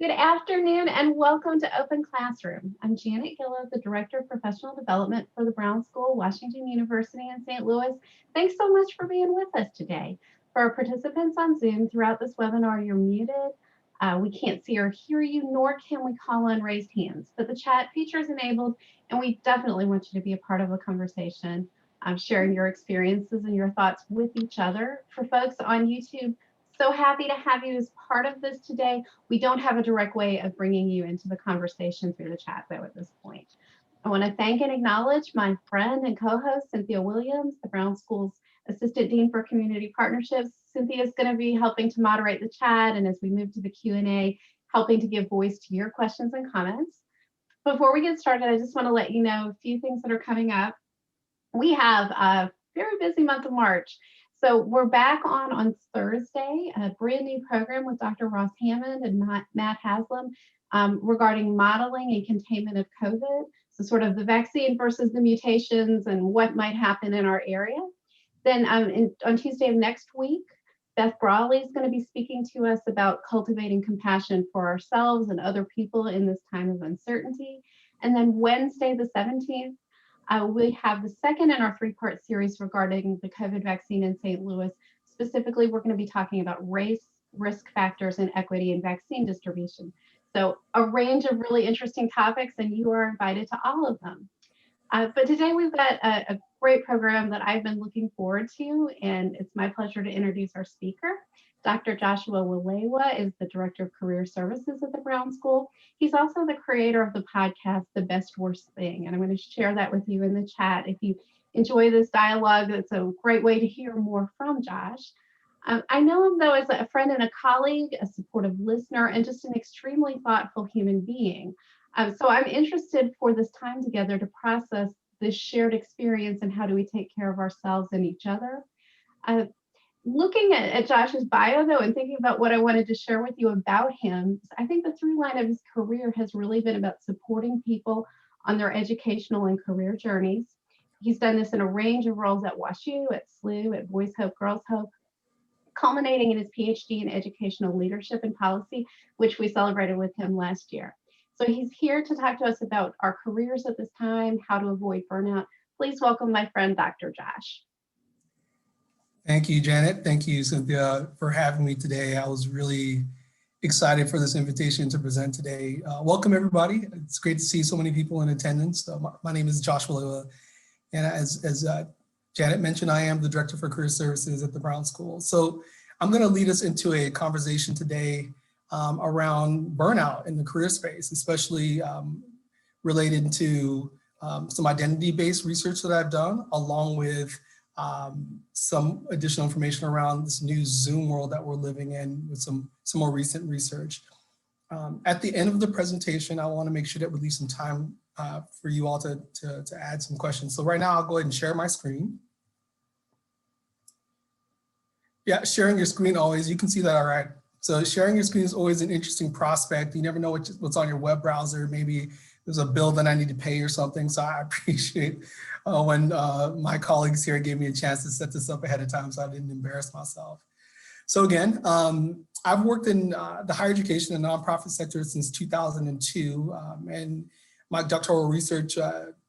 Good afternoon and welcome to Open Classroom. I'm Janet Gillow, the Director of Professional Development for the Brown School, Washington University in St. Louis. Thanks so much for being with us today. For our participants on Zoom, throughout this webinar, you're muted. We can't see or hear you, nor can we call on raised hands, but the chat feature is enabled, and we definitely want you to be a part of a conversation, sharing your experiences and your thoughts with each other. For folks on YouTube, so happy to have you as part of this today. We don't have a direct way of bringing you into the conversation through the chat, though, at this point. I want to thank and acknowledge my friend and co-host, Cynthia Williams, the Brown School's Assistant Dean for Community Partnerships. Cynthia is going to be helping to moderate the chat, and as we move to the Q&A, helping to give voice to your questions and comments. Before we get started, I just want to let you know a few things that are coming up. We have a very busy month of March. So we're back on Thursday, a brand new program with Dr. Ross Hammond and Matt Haslam regarding modeling and containment of COVID. So sort of the vaccine versus the mutations and what might happen in our area. Then on Tuesday of next week, Beth Brawley is going to be speaking to us about cultivating compassion for ourselves and other people in this time of uncertainty. And then Wednesday, the 17th, we have the second in our three-part series regarding the COVID vaccine in St. Louis. Specifically, we're going to be talking about race, risk factors, and equity in vaccine distribution. So a range of really interesting topics, and you are invited to all of them. But today we've got a great program that I've been looking forward to, and it's my pleasure to introduce our speaker. Dr. Joshua Walehwa is the Director of Career Services at the Brown School. He's also the creator of the podcast, The Best Worst Thing, and I'm going to share that with you in the chat. If you enjoy this dialogue, it's a great way to hear more from Josh. I know him, though, as a friend and a colleague, a supportive listener, and just an extremely thoughtful human being. So I'm interested for this time together to process this shared experience and how do we take care of ourselves and each other. Looking at Josh's bio, though, and thinking about what I wanted to share with you about him, I think the through line of his career has really been about supporting people on their educational and career journeys. He's done this in a range of roles at WashU, at SLU, at Boys Hope, Girls Hope, culminating in his PhD in educational leadership and policy, which we celebrated with him last year. So he's here to talk to us about our careers at this time, how to avoid burnout. Please welcome my friend, Dr. Josh. Thank you, Janet. Thank you, Cynthia, for having me today. I was really excited for this invitation to present today. Welcome, everybody. It's great to see so many people in attendance. My name is Josh Walehwa, and as Janet mentioned, I am the Director for Career Services at the Brown School. So I'm going to lead us into a conversation today around burnout in the career space, especially related to some identity-based research that I've done, along with some additional information around this new Zoom world that we're living in with some more recent research. At the end of the presentation, I want to make sure that we leave some time for you all to add some questions. So right now, I'll go ahead and share my screen. Yeah, sharing your screen always, you can see that all right. So sharing your screen is always an interesting prospect. You never know what's on your web browser. Maybe there's a bill that I need to pay or something. So I appreciate when my colleagues here gave me a chance to set this up ahead of time so I didn't embarrass myself. So again, I've worked in the higher education and nonprofit sector since 2002. And my doctoral research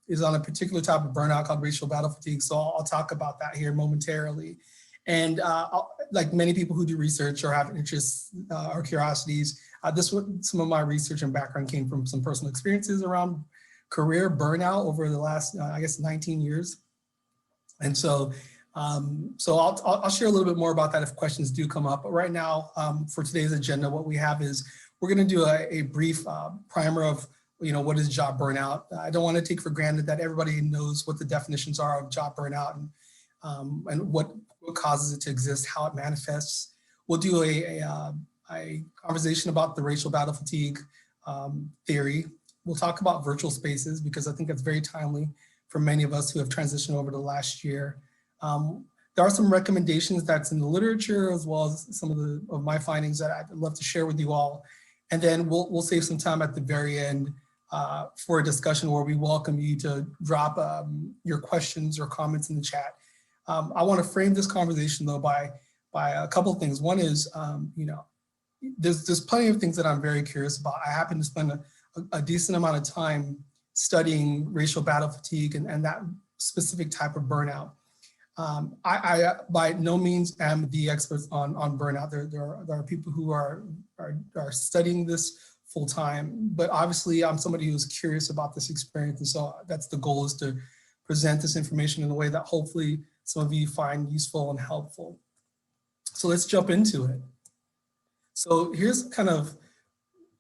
is on a particular type of burnout called racial battle fatigue. So I'll talk about that here momentarily. And like many people who do research or have interests or curiosities, some of my research and background came from some personal experiences around career burnout over the last, I guess, 19 years. And so, I'll share a little bit more about that if questions do come up. But right now, for today's agenda, what we have is we're going to do a brief primer of, what is job burnout. I don't want to take for granted that everybody knows what the definitions are of job burnout and what causes it to exist, how it manifests. We'll do a conversation about the racial battle fatigue theory. We'll talk about virtual spaces because I think that's very timely for many of us who have transitioned over the last year. There are some recommendations that's in the literature as well as some of my findings that I'd love to share with you all. And then we'll save some time at the very end for a discussion where we welcome you to drop your questions or comments in the chat. I want to frame this conversation though by a couple of things. One is, there's plenty of things that I'm very curious about. I happen to spend a decent amount of time studying racial battle fatigue and that specific type of burnout. I by no means am the expert on burnout. There are people who are studying this full time, but obviously I'm somebody who's curious about this experience. And so that's the goal, is to present this information in a way that hopefully some of you find useful and helpful. So let's jump into it. So here's kind of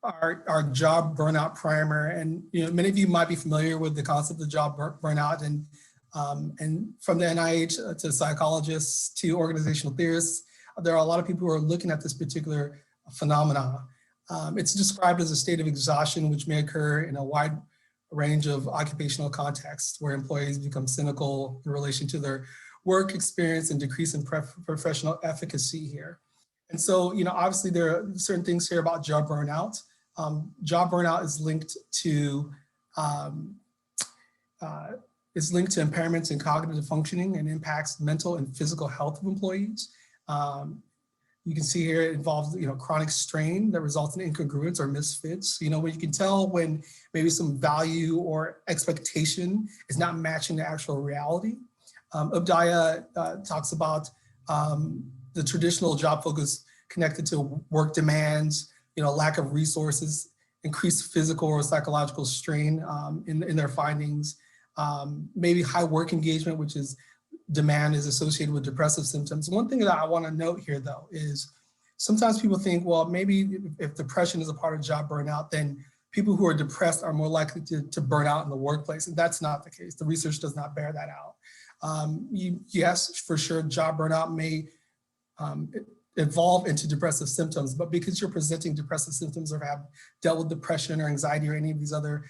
our job burnout primer. And many of you might be familiar with the concept of job burnout, and from the NIH to psychologists to organizational theorists, there are a lot of people who are looking at this particular phenomena. It's described as a state of exhaustion which may occur in a wide range of occupational contexts, where employees become cynical in relation to their work experience and decrease in professional efficacy here. And so, obviously there are certain things here about job burnout. Job burnout is linked to impairments in cognitive functioning and impacts mental and physical health of employees. You can see here it involves chronic strain that results in incongruence or misfits. When you can tell when maybe some value or expectation is not matching the actual reality. Ubdaya talks about the traditional job focus connected to work demands, lack of resources, increased physical or psychological strain in their findings. Maybe high work engagement, which is demand, is associated with depressive symptoms. One thing that I want to note here, though, is sometimes people think, well, maybe if depression is a part of job burnout, then people who are depressed are more likely to burn out in the workplace. And that's not the case. The research does not bear that out. Yes, for sure, job burnout may evolve into depressive symptoms, but because you're presenting depressive symptoms or have dealt with depression or anxiety or any of these other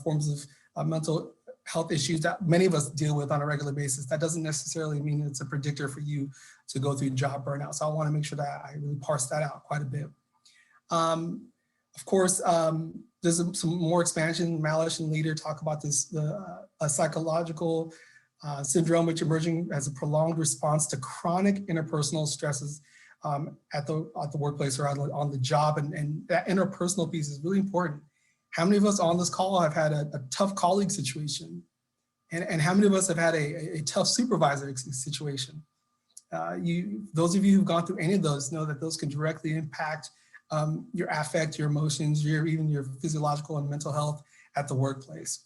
forms of mental health issues that many of us deal with on a regular basis, that doesn't necessarily mean it's a predictor for you to go through job burnout. So I want to make sure that I really parse that out quite a bit. Of course, there's some more expansion. Malish and Leader talk about this, a psychological syndrome which emerging as a prolonged response to chronic interpersonal stresses at the workplace or on the job. And that interpersonal piece is really important. How many of us on this call have had a tough colleague situation? And how many of us have had a tough supervisor situation? Those of you who've gone through any of those know that those can directly impact your affect, your emotions, even your physiological and mental health at the workplace.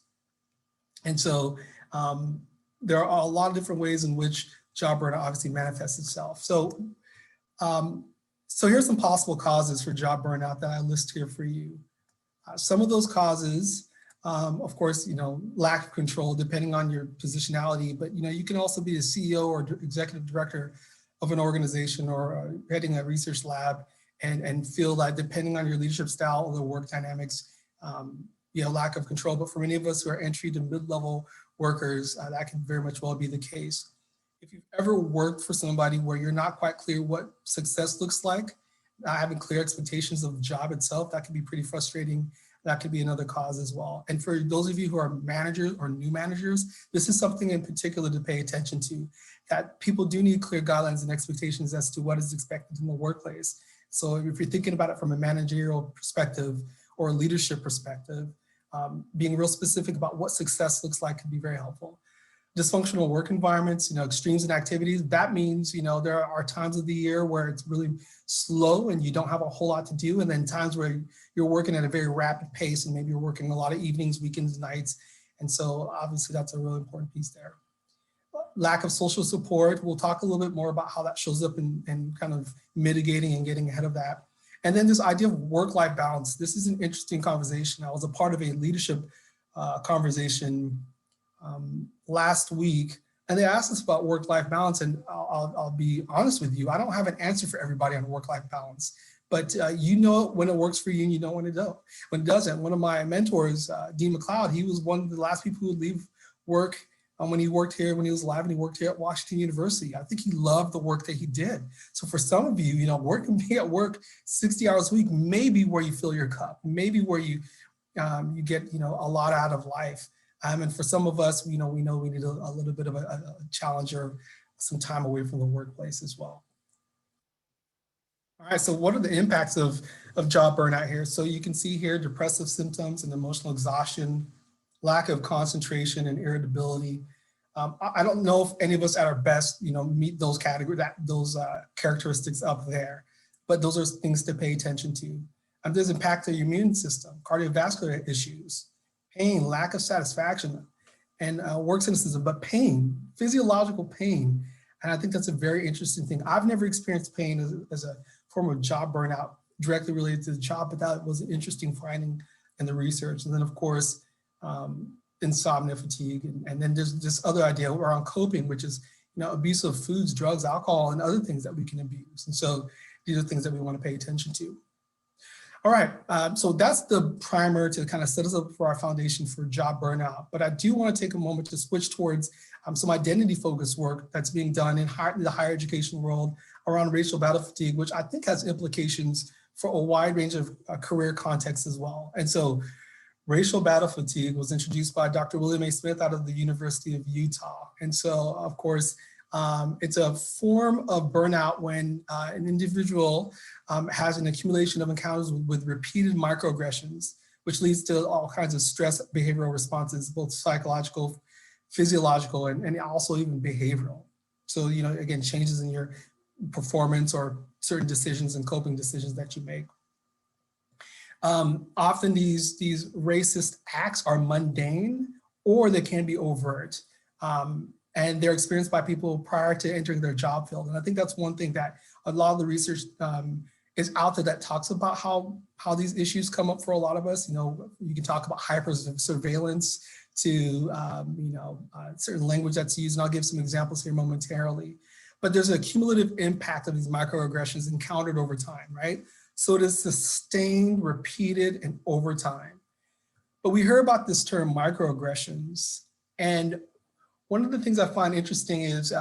And so there are a lot of different ways in which job burnout obviously manifests itself. So here's some possible causes for job burnout that I list here for you. Some of those causes, of course, lack of control depending on your positionality, but you can also be a CEO or executive director of an organization or heading a research lab and feel that depending on your leadership style or the work dynamics, lack of control. But for many of us who are entry to mid-level workers, that can very much well be the case. If you've ever worked for somebody where you're not quite clear what success looks like, not having clear expectations of the job itself, that can be pretty frustrating. That could be another cause as well. And for those of you who are managers or new managers, this is something in particular to pay attention to, that people do need clear guidelines and expectations as to what is expected in the workplace. So if you're thinking about it from a managerial perspective or a leadership perspective, being real specific about what success looks like could be very helpful. Dysfunctional work environments, extremes in activities. That means, there are times of the year where it's really slow and you don't have a whole lot to do. And then times where you're working at a very rapid pace and maybe you're working a lot of evenings, weekends, nights. And so obviously that's a really important piece there. Lack of social support. We'll talk a little bit more about how that shows up in kind of mitigating and getting ahead of that. And then this idea of work-life balance. This is an interesting conversation. I was a part of a leadership conversation last week, and they asked us about work-life balance, and I'll be honest with you, I don't have an answer for everybody on work-life balance, but you know when it works for you and you know when it doesn't. One of my mentors, Dean McLeod, he was one of the last people who would leave work when he worked here, when he was alive, and he worked here at Washington University. I think he loved the work that he did. So for some of you, working at work 60 hours a week may be where you fill your cup, maybe where you get a lot out of life. And for some of us, we know we need a little bit of a challenge or some time away from the workplace as well. All right, so what are the impacts of job burnout here? So you can see here depressive symptoms and emotional exhaustion, lack of concentration and irritability. I don't know if any of us at our best, meet those characteristics up there, but those are things to pay attention to. There's impact to your immune system, cardiovascular issues, pain, lack of satisfaction, and work cynicism, but pain, physiological pain. And I think that's a very interesting thing. I've never experienced pain as a form of job burnout directly related to the job, but that was an interesting finding in the research. And then of course, insomnia, fatigue, and then there's this other idea around coping, which is abuse of foods, drugs, alcohol, and other things that we can abuse. And so these are things that we want to pay attention to. All right, so that's the primer to kind of set us up for our foundation for job burnout. But I do want to take a moment to switch towards some identity-focused work that's being done in the higher education world around racial battle fatigue, which I think has implications for a wide range of career contexts as well. And so racial battle fatigue was introduced by Dr. William A. Smith out of the University of Utah. And so, of course, it's a form of burnout when an individual has an accumulation of encounters with repeated microaggressions, which leads to all kinds of stress behavioral responses, both psychological, physiological, and also even behavioral. So, again, changes in your performance or certain decisions and coping decisions that you make. Often these racist acts are mundane or they can be overt. And they're experienced by people prior to entering their job field. And I think that's one thing that a lot of the research is out there that talks about how these issues come up for a lot of us. You can talk about hyper surveillance to certain language that's used, and I'll give some examples here momentarily. But there's a cumulative impact of these microaggressions encountered over time, right? So it is sustained, repeated, and over time. But we heard about this term microaggressions, and one of the things I find interesting is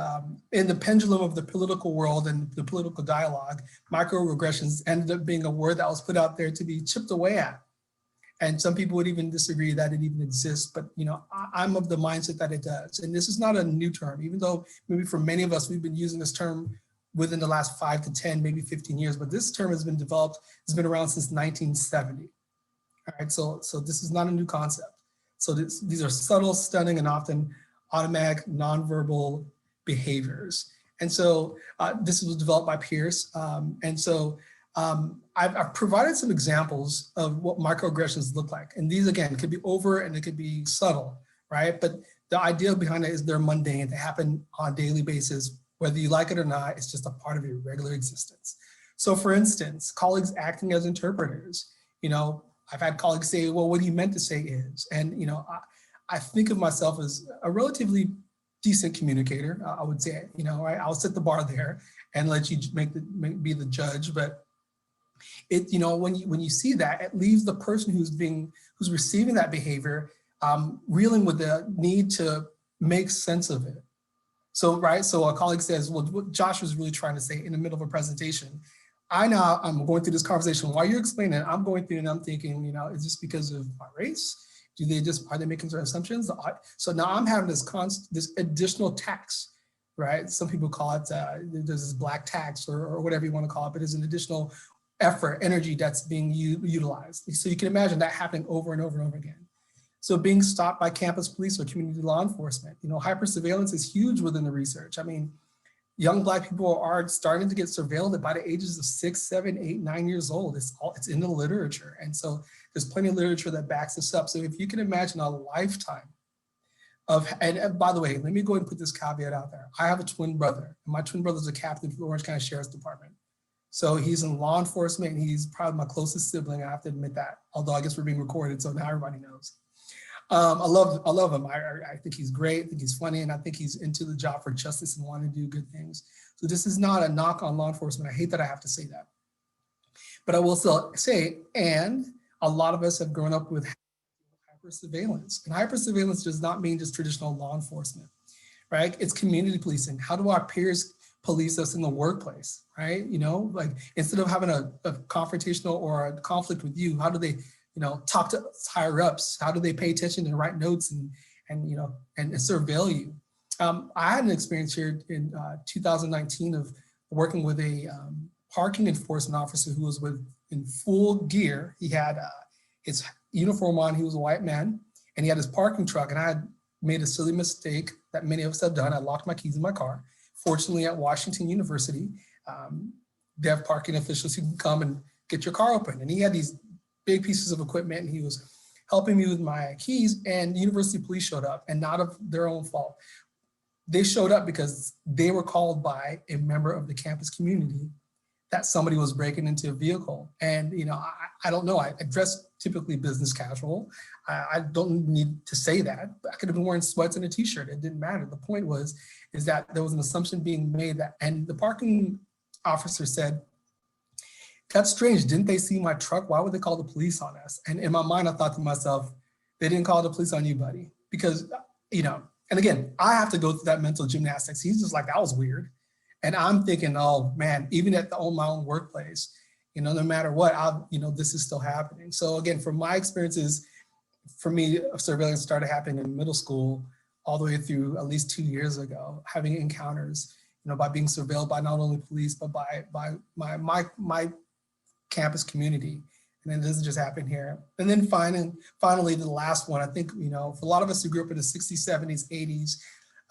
in the pendulum of the political world and the political dialogue, microaggressions ended up being a word that was put out there to be chipped away at. And some people would even disagree that it even exists, but I'm of the mindset that it does. And this is not a new term, even though maybe for many of us, we've been using this term within the last 5 to 10, maybe 15 years, but this term has been developed, it's been around since 1970. All right, so this is not a new concept. So these are subtle, stunning, and often automatic nonverbal behaviors. And so this was developed by Pierce. I've provided some examples of what microaggressions look like. And these, again, could be overt and it could be subtle, right? But the idea behind it is they're mundane. They happen on a daily basis, whether you like it or not, it's just a part of your regular existence. So for instance, colleagues acting as interpreters, I've had colleagues say, well, what he meant to say is, and I think of myself as a relatively decent communicator. I would say, I'll set the bar there and let you be the judge. But when you see that, it leaves the person who's receiving that behavior reeling with the need to make sense of it. So a colleague says, well, what Josh was really trying to say in the middle of a presentation. I'm going through this conversation while you're explaining it. I'm going through and I'm thinking, is this because of my race? Are they making certain assumptions? So now I'm having this additional tax, right? Some people call it, there's this black tax or whatever you want to call it, but it's an additional effort, energy that's being utilized. So you can imagine that happening over and over and over again. So being stopped by campus police or community law enforcement, hypersurveillance is huge within the research. I mean, young Black people are starting to get surveilled by the ages of 6, 7, 8, 9 years old. It's in the literature. And so there's plenty of literature that backs this up. So if you can imagine a lifetime and by the way, let me go ahead and put this caveat out there. I have a twin brother, and my twin brother's a captain for the Orange County Sheriff's Department. So he's in law enforcement, and he's probably my closest sibling. I have to admit that, although I guess we're being recorded, so now everybody knows. I love him. I think he's great. I think he's funny, and I think he's into the job for justice and wanting to do good things. So this is not a knock on law enforcement. I hate that I have to say that, but I will still say, and a lot of us have grown up with hypersurveillance, and hypersurveillance does not mean just traditional law enforcement, right? It's community policing. How do our peers police us in the workplace, right? Like instead of having a confrontational or a conflict with you, how do they talk to higher ups? How do they pay attention and write notes and surveil you? I had an experience here in 2019 of working with a parking enforcement officer who was in full gear. He had his uniform on, he was a white man, and he had his parking truck, and I had made a silly mistake that many of us have done. I locked my keys in my car. Fortunately, at Washington University, they have parking officials who can come and get your car open. And he had these big pieces of equipment, and he was helping me with my keys, and the university police showed up, and not of their own fault. They showed up because they were called by a member of the campus community that somebody was breaking into a vehicle. And, you know, I don't know, I dress typically business casual. I don't need to say that, but I could have been wearing sweats and a t-shirt. It didn't matter. The point is that there was an assumption being made that, and the parking officer said, "That's strange, didn't they see my truck? Why would they call the police on us?" And in my mind, I thought to myself, they didn't call the police on you, buddy. Because, you know, and again, I have to go through that mental gymnastics. He's just like, that was weird. And I'm thinking, oh man, even at my own workplace, you know, no matter what, this is still happening. So again, from my experiences, for me, surveillance started happening in middle school all the way through at least 2 years ago, having encounters, you know, by being surveilled by not only police, but by my campus community. And then it doesn't just happen here. And then finally, the last one, I think, you know, for a lot of us who grew up in the 60s, 70s, 80s,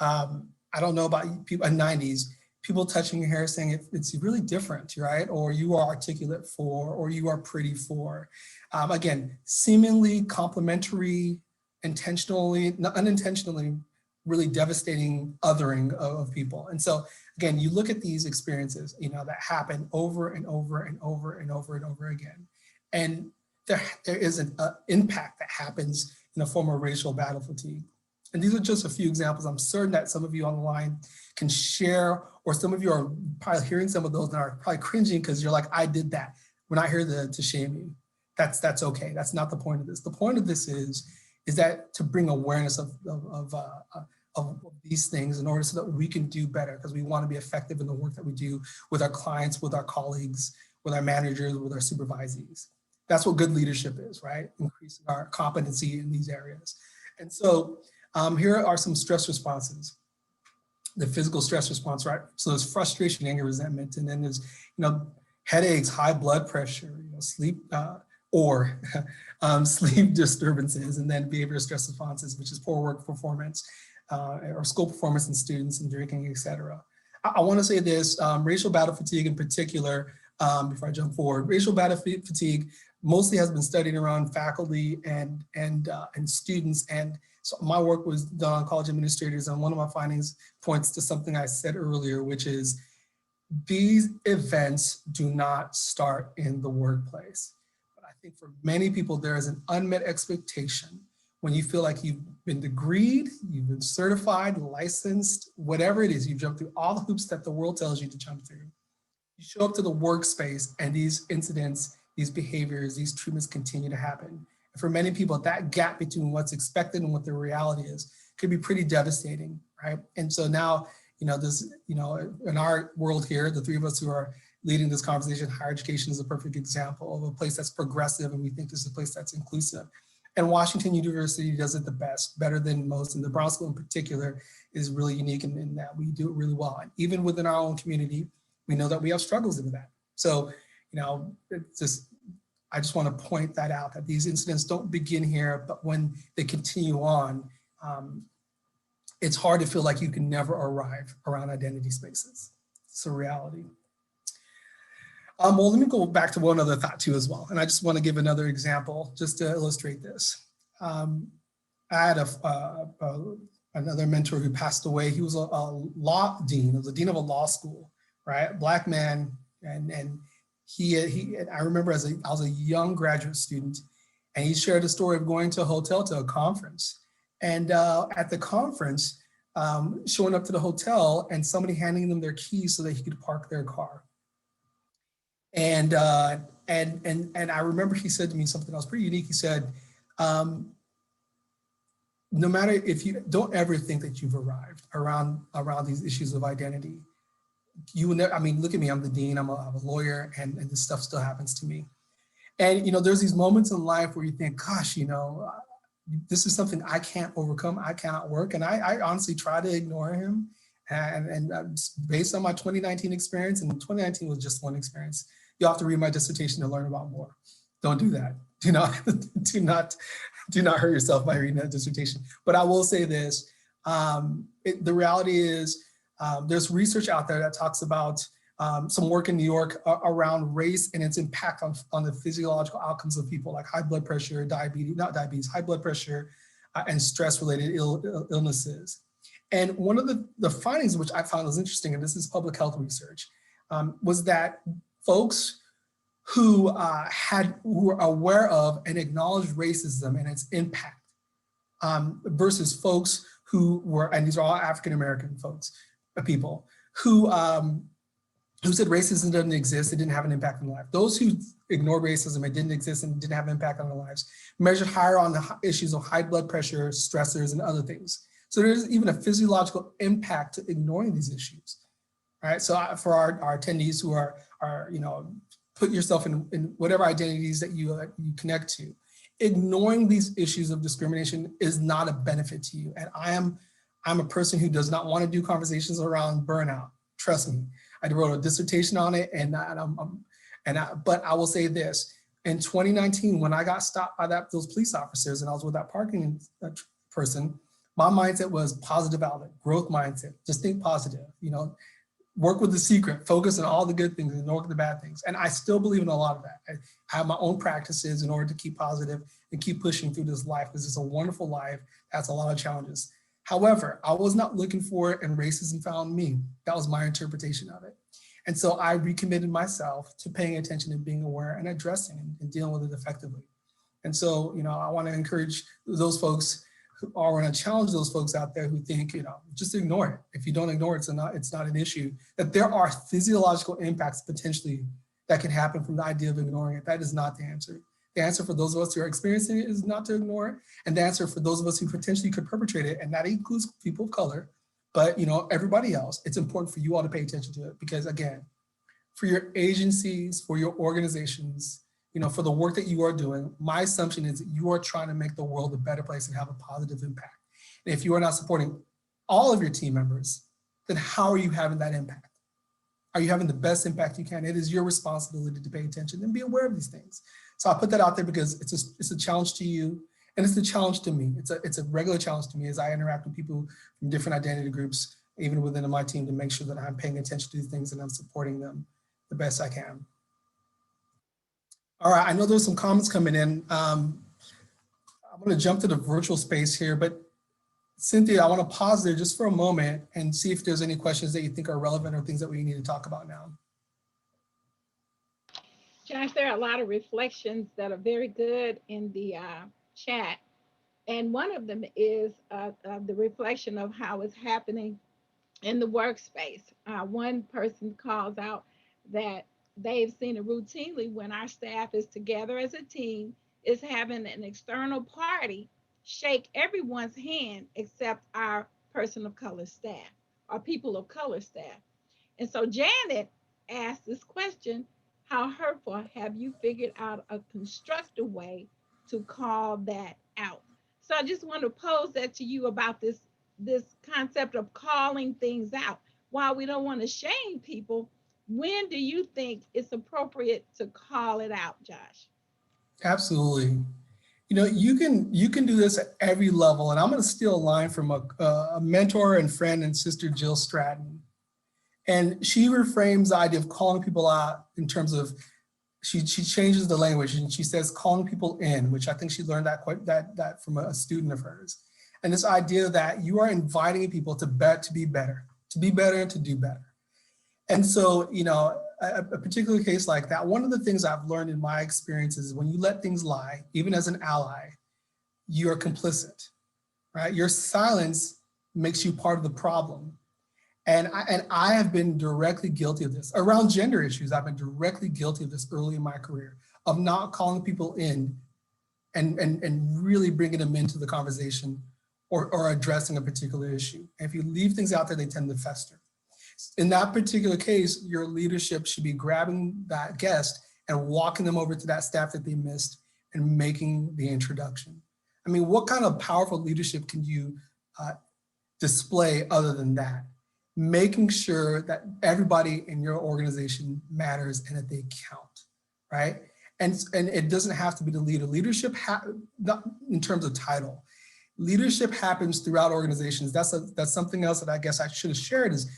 I don't know about people in 90s, people touching your hair saying it's really different, right? Or you are articulate for, or you are pretty for. Again, seemingly complimentary, intentionally, unintentionally, really devastating othering of people. And so again, you look at these experiences, you know, that happen over and over and over and over and over again. And there is an impact that happens in the form of racial battle fatigue. And these are just a few examples. I'm certain that some of you on the line can share, or some of you are probably hearing some of those and are probably cringing because you're like, I did that. We're not here to shame you. That's okay. That's not the point of this. The point of this is that to bring awareness of these things in order so that we can do better, because we want to be effective in the work that we do with our clients, with our colleagues, with our managers, with our supervisees. That's what good leadership is, right? Increasing our competency in these areas. And so here are some stress responses. The physical stress response, right? So there's frustration, anger, resentment, and then there's, you know, headaches, high blood pressure, you know, sleep sleep disturbances, and then behavioral stress responses, which is poor work performance or school performance in students and drinking, et cetera. I want to say this, racial battle fatigue in particular, before I jump forward, racial battle fatigue mostly has been studied around faculty and students. And so my work was done on college administrators, and one of my findings points to something I said earlier, which is these events do not start in the workplace. But I think for many people, there is an unmet expectation when you feel like you've been degreed, you've been certified, licensed, whatever it is, you've jumped through all the hoops that the world tells you to jump through. You show up to the workspace and these incidents, these behaviors, these treatments continue to happen. And for many people, that gap between what's expected and what the reality is could be pretty devastating, right? And so now, you know, this, you know, in our world here, the three of us who are leading this conversation, higher education is a perfect example of a place that's progressive, and we think this is a place that's inclusive. And Washington University does it the best, better than most, and the Brown School in particular is really unique in that we do it really well. And even within our own community, we know that we have struggles with that. So, you know, I just want to point that out, that these incidents don't begin here, but when they continue on, it's hard to feel like you can never arrive around identity spaces. It's a reality. Well, let me go back to one other thought too as well. And I just want to give another example just to illustrate this. I had another mentor who passed away. He was a law dean, he was a dean of a law school, right? Black man. And I remember I was a young graduate student, and he shared a story of going to a hotel to a conference. And at the conference, showing up to the hotel and somebody handing them their keys so that he could park their car. And I remember he said to me something that was pretty unique. He said, no matter if you don't ever think that you've arrived around these issues of identity, you will never, I mean, look at me, I'm the dean, I'm a lawyer, and this stuff still happens to me. And, you know, there's these moments in life where you think, gosh, you know, this is something I can't overcome, I cannot work. And I honestly try to ignore him Based on my 2019 experience, and 2019 was just one experience, you have to read my dissertation to learn about more. Don't do that. Do not, do not hurt yourself by reading that dissertation. But I will say this, the reality is there's research out there that talks about some work in New York around race and its impact on the physiological outcomes of people, like high blood pressure, high blood pressure, and stress-related illnesses. And one of the findings, which I found was interesting, and this is public health research, was that folks who were aware of and acknowledged racism and its impact versus folks who were, and these are all African-American folks, people, who said racism doesn't exist, it didn't have an impact on their life. Those who ignored racism, it didn't exist and didn't have an impact on their lives, measured higher on the issues of high blood pressure, stressors, and other things. So there's even a physiological impact to ignoring these issues, right? So for our attendees who are put yourself in whatever identities that you connect to, ignoring these issues of discrimination is not a benefit to you. And I'm a person who does not want to do conversations around burnout. Trust me, I wrote a dissertation on it, but I will say this: in 2019, when I got stopped by those police officers, and I was with that parking person, my mindset was positive outlet, growth mindset. Just think positive. Work with the secret, focus on all the good things, ignore the bad things. And I still believe in a lot of that. I have my own practices in order to keep positive and keep pushing through this life, because it's a wonderful life. That's a lot of challenges. However, I was not looking for it, and racism found me. That was my interpretation of it. And so I recommitted myself to paying attention and being aware and addressing and dealing with it effectively. And so, I want to encourage those folks who are going to challenge those folks out there who think, just ignore it. If you don't ignore it, it's not an issue. That there are physiological impacts potentially that can happen from the idea of ignoring it. That is not the answer. The answer for those of us who are experiencing it is not to ignore it. And the answer for those of us who potentially could perpetrate it, and that includes people of color, but everybody else, it's important for you all to pay attention to it. Because again, for your agencies, for your organizations, for the work that you are doing, my assumption is that you are trying to make the world a better place and have a positive impact. And if you are not supporting all of your team members, then how are you having that impact? Are you having the best impact you can? It is your responsibility to pay attention and be aware of these things. So I put that out there because it's a challenge to you, and it's a challenge to me. It's a regular challenge to me as I interact with people from different identity groups, even within my team, to make sure that I'm paying attention to these things and I'm supporting them the best I can. All right, I know there's some comments coming in. I'm going to jump to the virtual space here, but Cynthia, I want to pause there just for a moment and see if there's any questions that you think are relevant or things that we need to talk about now. Josh, there are a lot of reflections that are very good in the chat. And one of them is the reflection of how it's happening in the workspace. One person calls out that they've seen it routinely when our staff is together as a team, is having an external party shake everyone's hand except our person of color staff, our people of color staff. And so Janet asked this question: how hurtful, have you figured out a constructive way to call that out? So I just want to pose that to you about this concept of calling things out. While we don't want to shame people, when do you think it's appropriate to call it out, Josh? Absolutely. You can do this at every level. And I'm going to steal a line from a mentor and friend and sister, Jill Stratton. And she reframes the idea of calling people out in terms of, she changes the language and she says calling people in, which I think she learned that from a student of hers. And this idea that you are inviting people to be better and to do better. And so, a particular case like that, one of the things I've learned in my experience is when you let things lie, even as an ally, you are complicit, right? Your silence makes you part of the problem. And I have been directly guilty of this. Around gender issues, I've been directly guilty of this early in my career, of not calling people in and really bringing them into the conversation or addressing a particular issue. And if you leave things out there, they tend to fester. In that particular case, your leadership should be grabbing that guest and walking them over to that staff that they missed and making the introduction. I mean, what kind of powerful leadership can you display other than that? making sure that everybody in your organization matters and that they count, right? And it doesn't have to be the leader. Leadership, not in terms of title, leadership happens throughout organizations. That's something else that I guess I should have shared is,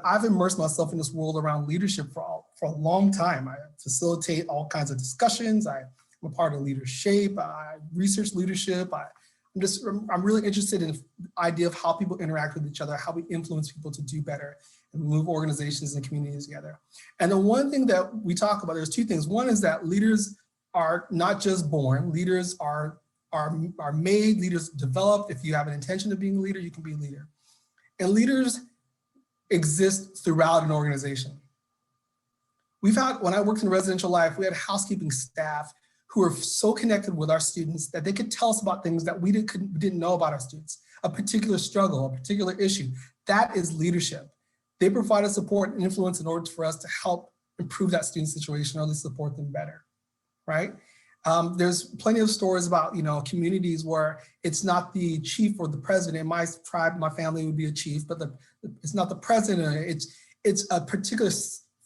I've immersed myself in this world around leadership for a long time. I facilitate all kinds of discussions. I'm a part of leadership. I research leadership. I'm really interested in the idea of how people interact with each other, how we influence people to do better and move organizations and communities together. And the one thing that we talk about, there's two things. One is that leaders are not just born, leaders are made, leaders developed. If you have an intention of being a leader, you can be a leader. And leaders exist throughout an organization. When I worked in residential life, we had housekeeping staff who were so connected with our students that they could tell us about things that we didn't know about our students, a particular struggle, a particular issue. That is leadership. They provide us support and influence in order for us to help improve that student situation or at least support them better, right? There's plenty of stories about, communities where it's not the chief or the president. In my tribe, my family would be a chief, but it's not the president. It's a particular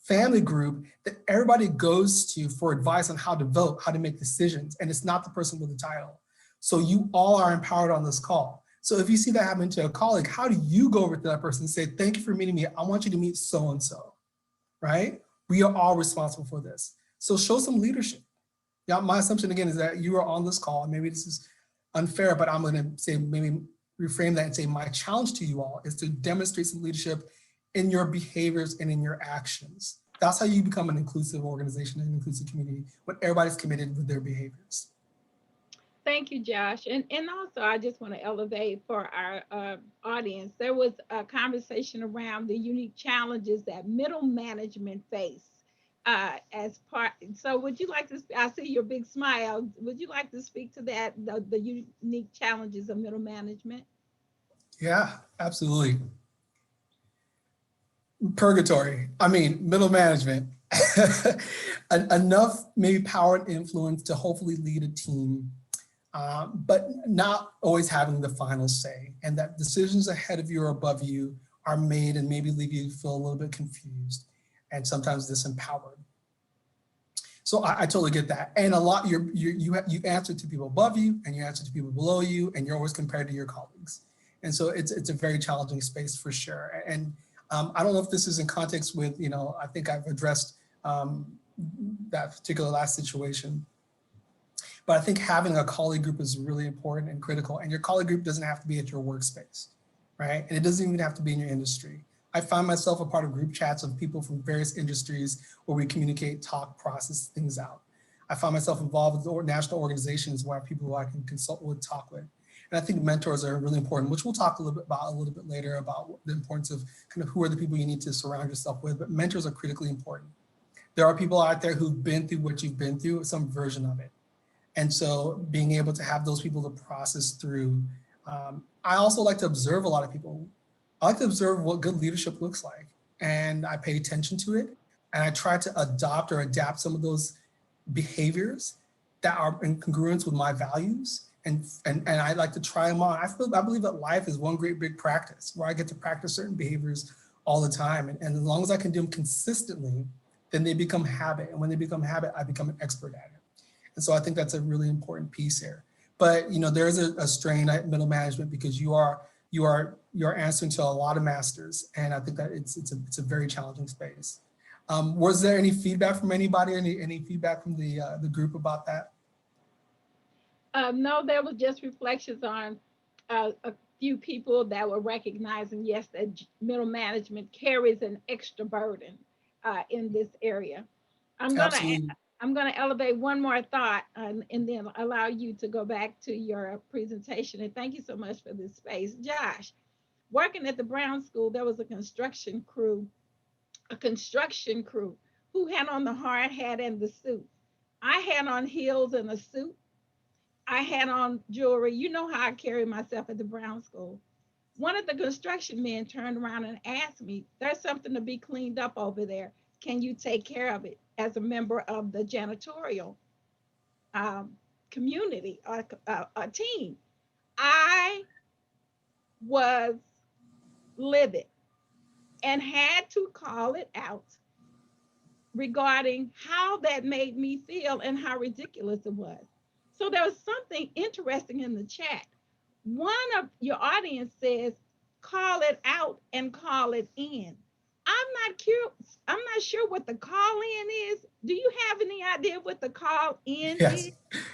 family group that everybody goes to for advice on how to vote, how to make decisions, and it's not the person with the title. So you all are empowered on this call. So if you see that happen to a colleague, how do you go over to that person and say, thank you for meeting me, I want you to meet so-and-so, right? We are all responsible for this. So show some leadership. Yeah, my assumption again is that you are on this call, and maybe this is unfair, but I'm gonna say, maybe reframe that and say my challenge to you all is to demonstrate some leadership in your behaviors and in your actions. That's how you become an inclusive organization and an inclusive community, when everybody's committed with their behaviors. Thank you, Josh. And also, I just want to elevate for our audience. There was a conversation around the unique challenges that middle management face as part. So would you like to, I see your big smile. Would you like to speak to that, the unique challenges of middle management? Yeah, absolutely. Purgatory. I mean, middle management. Enough maybe power and influence to hopefully lead a team, but not always having the final say, and that decisions ahead of you or above you are made and maybe leave you feel a little bit confused and sometimes disempowered. So I totally get that. And a lot, you answer to people above you and you answer to people below you, and you're always compared to your colleagues. And so it's a very challenging space for sure. And I don't know if this is in context with, I think I've addressed that particular last situation. But I think having a colleague group is really important and critical. And your colleague group doesn't have to be at your workspace, right? And it doesn't even have to be in your industry. I find myself a part of group chats of people from various industries where we communicate, talk, process things out. I find myself involved with national organizations where people who I can consult with, talk with. And I think mentors are really important, which we'll talk a little bit later about the importance of kind of who are the people you need to surround yourself with, but mentors are critically important. There are people out there who've been through what you've been through, some version of it. And so being able to have those people to process through. I also like to observe a lot of people. I like to observe what good leadership looks like, and I pay attention to it. And I try to adopt or adapt some of those behaviors that are in congruence with my values. And I like to try them on. I believe that life is one great big practice where I get to practice certain behaviors all the time. And as long as I can do them consistently, then they become habit. And when they become habit, I become an expert at it. And so I think that's a really important piece here. But there is a strain at middle management because you are answering to a lot of masters. And I think that it's a very challenging space. Was there any feedback from anybody? Any feedback from the group about that? No, there was just reflections on a few people that were recognizing, yes, that middle management carries an extra burden in this area. I'm gonna elevate one more thought and then allow you to go back to your presentation. And thank you so much for this space. Josh, working at the Brown School, there was a construction crew who had on the hard hat and the suit. I had on heels and a suit. I had on jewelry. You know how I carry myself at the Brown School. One of the construction men turned around and asked me, there's something to be cleaned up over there. Can you take care of it as a member of the janitorial community or a team? I was livid. and had to call it out regarding how that made me feel and how ridiculous it was. So there was something interesting in the chat. One of your audience says, call it out and call it in. I'm not sure what the call in is. Do you have any idea what the call in is? Yes,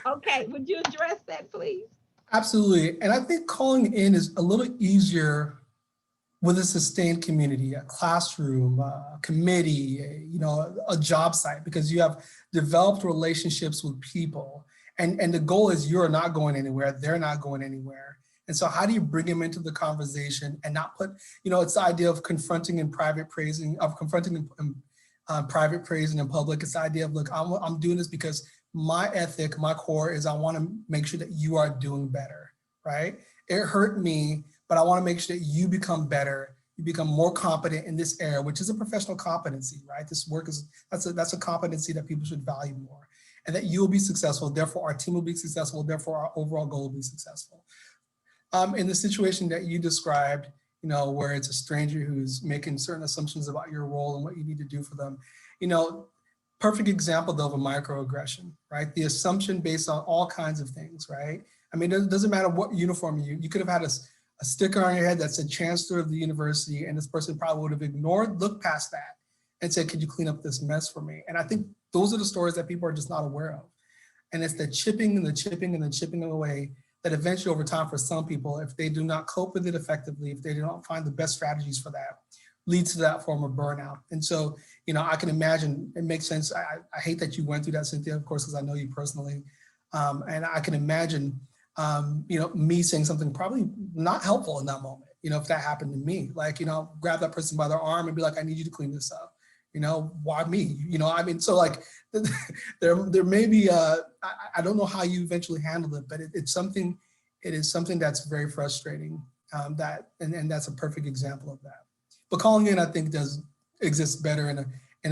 Okay, would you address that, please? absolutely. And I think calling in is a little easier with a sustained community, a classroom, a committee, a job site, because you have developed relationships with people. And the goal is you're not going anywhere, they're not going anywhere. And so how do you bring them into the conversation and not put, it's the idea of confronting in private praising, of confronting in private praising in public. It's the idea of, look, I'm doing this because my ethic, my core is I want to make sure that you are doing better, right? It hurt me, but I want to make sure that you become better, you become more competent in this area, which is a professional competency, right? This work is, that's a competency that people should value more, and that you will be successful, therefore our team will be successful, therefore our overall goal will be successful. In the situation that you described, where it's a stranger who's making certain assumptions about your role and what you need to do for them, perfect example though of a microaggression, right? The assumption based on all kinds of things, right? I mean, it doesn't matter what uniform you could have had a sticker on your head that said Chancellor of the University, and this person probably would have ignored, looked past that and said, could you clean up this mess for me? And I think those are the stories that people are just not aware of. And it's the chipping and the chipping and the chipping away that eventually over time for some people, if they do not cope with it effectively, if they do not find the best strategies for that, leads to that form of burnout. And so, I can imagine, it makes sense. I hate that you went through that, Cynthia, of course, because I know you personally. And I can imagine, me saying something probably not helpful in that moment, if that happened to me, like, grab that person by their arm and be like, I need you to clean this up. Why me? So like there may be, I don't know how you eventually handle it, but it is something that's very frustrating, and that's a perfect example of that. But calling in, I think, does exist better in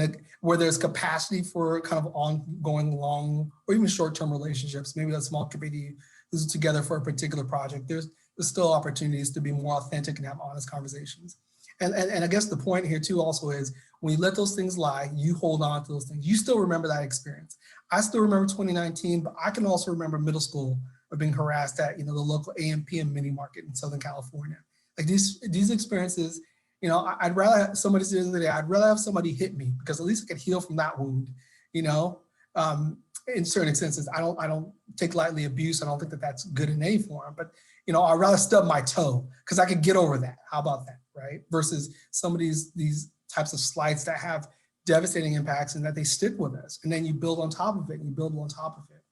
a where there's capacity for kind of ongoing long or even short-term relationships, maybe a small committee who's together for a particular project. There's still opportunities to be more authentic and have honest conversations. And I guess the point here too also is when you let those things lie, you hold on to those things. You still remember that experience. I still remember 2019, but I can also remember middle school of being harassed at the local AM/PM mini market in Southern California. Like these experiences, I'd rather have somebody say the other day, I'd rather have somebody hit me because at least I could heal from that wound. In certain instances, I don't take lightly abuse. I don't think that that's good in any form, but I'd rather stub my toe because I could get over that. How about that, right? Versus some of these types of slights that have devastating impacts and that they stick with us. And then you build on top of it and you build on top of it.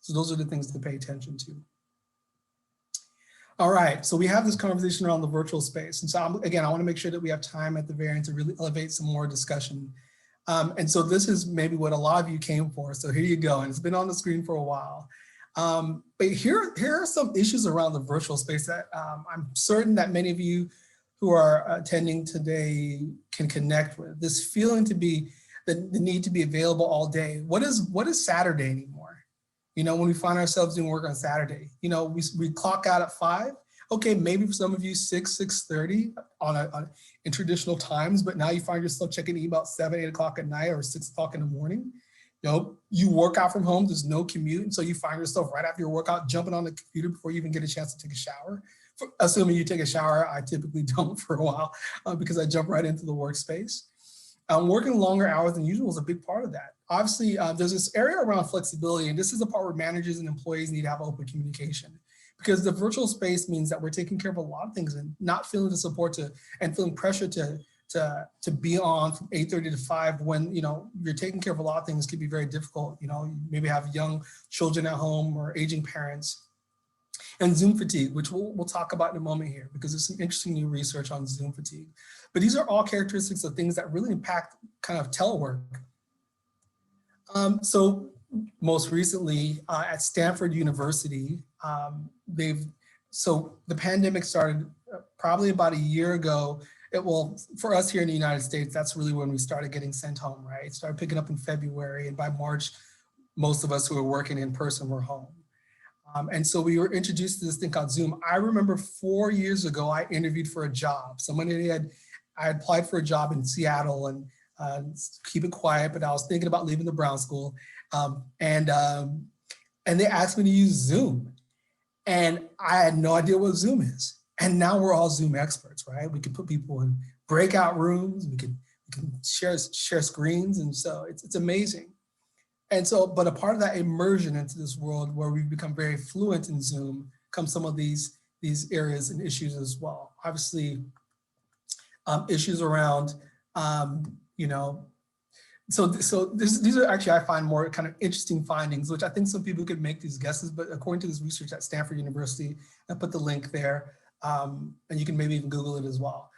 So those are the things to pay attention to. All right, so we have this conversation around the virtual space. And so again, I want to make sure that we have time at the very end to really elevate some more discussion. And so this is maybe what a lot of you came for. So here you go. And it's been on the screen for a while. But here are some issues around the virtual space that I'm certain that many of you who are attending today can connect with. This feeling to be, the need to be available all day. What is Saturday anymore? When we find ourselves doing work on Saturday, we clock out at 5. Okay, maybe for some of you 6:30 in traditional times, but now you find yourself checking email at 7, 8 o'clock at night or 6 o'clock in the morning. You work out from home, there's no commute. And so you find yourself right after your workout, jumping on the computer before you even get a chance to take a shower. Assuming you take a shower, I typically don't for a while because I jump right into the workspace. Working longer hours than usual is a big part of that. Obviously, there's this area around flexibility, and this is the part where managers and employees need to have open communication, because the virtual space means that we're taking care of a lot of things and not feeling the support and feeling pressure to be on from 8:30 to 5 when you're taking care of a lot of things can be very difficult. You maybe have young children at home or aging parents. And Zoom fatigue, which we'll talk about in a moment here, because there's some interesting new research on Zoom fatigue. But these are all characteristics of things that really impact kind of telework. So most recently at Stanford University, so the pandemic started probably about a year ago. For us here in the United States, that's really when we started getting sent home, right? It started picking up in February, and by March, most of us who were working in person were home. And so we were introduced to this thing called Zoom. I remember 4 years ago, I interviewed for a job. I applied for a job in Seattle and keep it quiet, but I was thinking about leaving the Brown School. And they asked me to use Zoom. And I had no idea what Zoom is. And now we're all Zoom experts, right? We can put people in breakout rooms, we can share screens. And so it's amazing. And so, but a part of that immersion into this world where we've become very fluent in Zoom comes some of these areas and issues as well. Obviously, issues around, you know, so these are actually, I find, more kind of interesting findings, which I think some people could make these guesses, but according to this research at Stanford University, I put the link there, and you can maybe even Google it as well.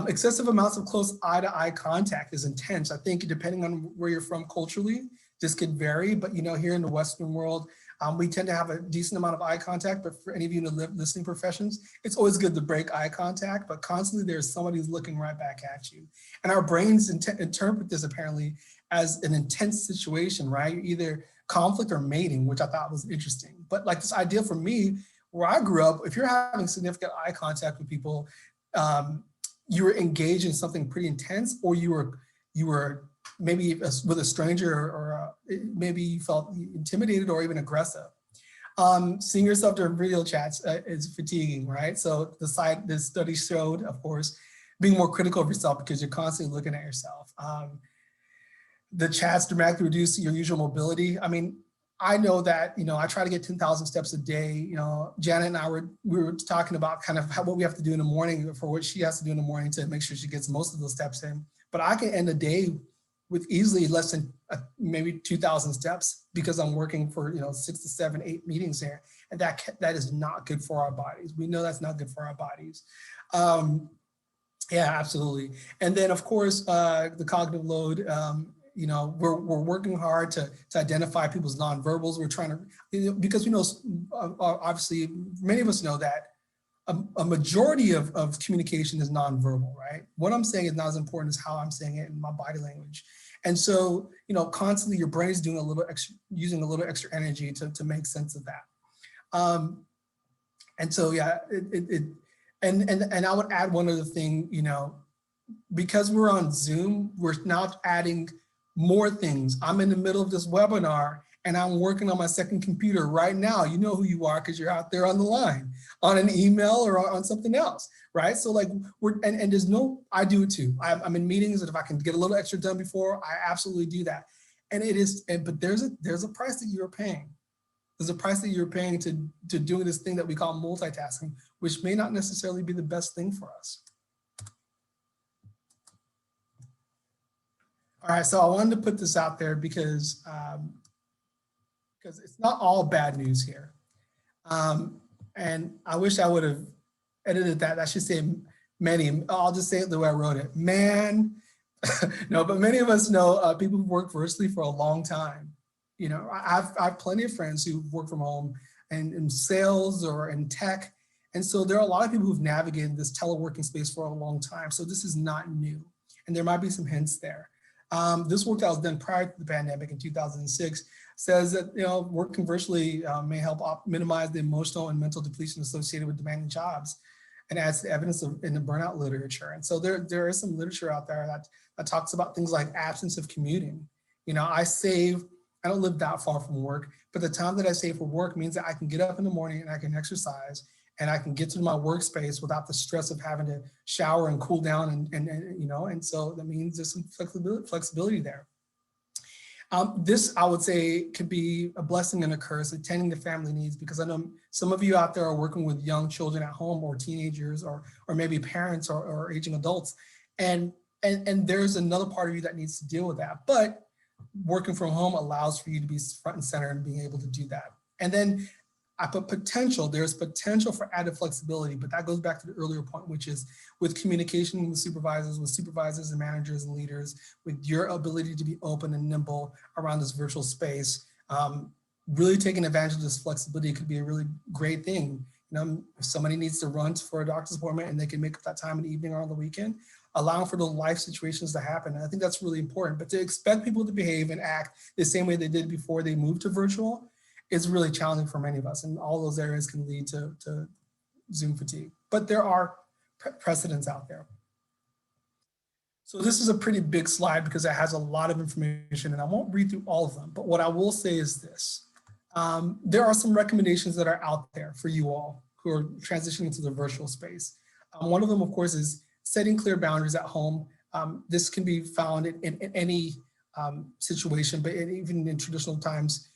Excessive amounts of close eye-to-eye contact is intense. I think depending on where you're from culturally, this could vary, but you know, here in the Western world, we tend to have a decent amount of eye contact, but for any of you in the listening professions, it's always good to break eye contact, but constantly there's somebody who's looking right back at you. And our brains interpret this apparently as an intense situation, right? You're either conflict or mating, which I thought was interesting. But like this idea for me, where I grew up, if you're having significant eye contact with people, you were engaged in something pretty intense, or you were maybe with a stranger, or maybe you felt intimidated or even aggressive. Seeing yourself during video chats is fatiguing, right? So this study showed, of course, being more critical of yourself because you're constantly looking at yourself. The chats dramatically reduce your usual mobility. I mean, I know that, you know, I try to get 10,000 steps a day. You know, Janet and I we were talking about kind of what we have to do in the morning for what she has to do in the morning to make sure she gets most of those steps in. But I can end the day with easily less than maybe 2,000 steps because I'm working for, you know, 6 to 7, 8 meetings here. And that is not good for our bodies. We know that's not good for our bodies. Yeah, absolutely. And then of course, the cognitive load, you know, we're working hard to identify people's nonverbals. We're trying to, you know, because we know, obviously, many of us know that a majority of communication is nonverbal, right? What I'm saying is not as important as how I'm saying it in my body language. And so, you know, constantly your brain is doing using a little extra energy to make sense of that. And so, yeah, and I would add one other thing, you know, because we're on Zoom, we're now adding more things. I'm in the middle of this webinar and I'm working on my second computer right now. You know who you are because you're out there on the line, on an email or on something else, right? So like and there's no, I do it too. I'm in meetings, and if I can get a little extra done before, I absolutely do that. And it is, but there's a price that you're paying. There's a price that you're paying to doing this thing that we call multitasking, which may not necessarily be the best thing for us. All right, so I wanted to put this out there because it's not all bad news here. And I wish I would have edited that. I should say many. I'll just say it the way I wrote it. Man, no, but many of us know people who work virtually for a long time. You know, I have plenty of friends who work from home and in sales or in tech. And so there are a lot of people who've navigated this teleworking space for a long time. So this is not new. And there might be some hints there. This work that was done prior to the pandemic in 2006 says that, you know, working virtually may help minimize the emotional and mental depletion associated with demanding jobs, and adds to evidence in the burnout literature. And so there is some literature out there that talks about things like absence of commuting. You know, I don't live that far from work, but the time that I save for work means that I can get up in the morning and I can exercise and I can get to my workspace without the stress of having to shower and cool down and you know, and so that means there's some flexibility there. This, I would say, could be a blessing and a curse, attending to family needs, because I know some of you out there are working with young children at home, or teenagers, or maybe parents or aging adults. And there's another part of you that needs to deal with that. But working from home allows for you to be front and center and being able to do that. And then I put potential. There's potential for added flexibility, but that goes back to the earlier point, which is with communication with supervisors and managers and leaders, with your ability to be open and nimble around this virtual space. Really taking advantage of this flexibility could be a really great thing. You know, if somebody needs to run for a doctor's appointment and they can make up that time in the evening or on the weekend, allowing for those life situations to happen. And I think that's really important. But to expect people to behave and act the same way they did before they moved to virtual is really challenging for many of us. And all those areas can lead to Zoom fatigue. But there are precedents out there. So this is a pretty big slide because it has a lot of information and I won't read through all of them, but what I will say is this. There are some recommendations that are out there for you all who are transitioning to the virtual space. One of them, of course, is setting clear boundaries at home. This can be found in any situation, but even in traditional times,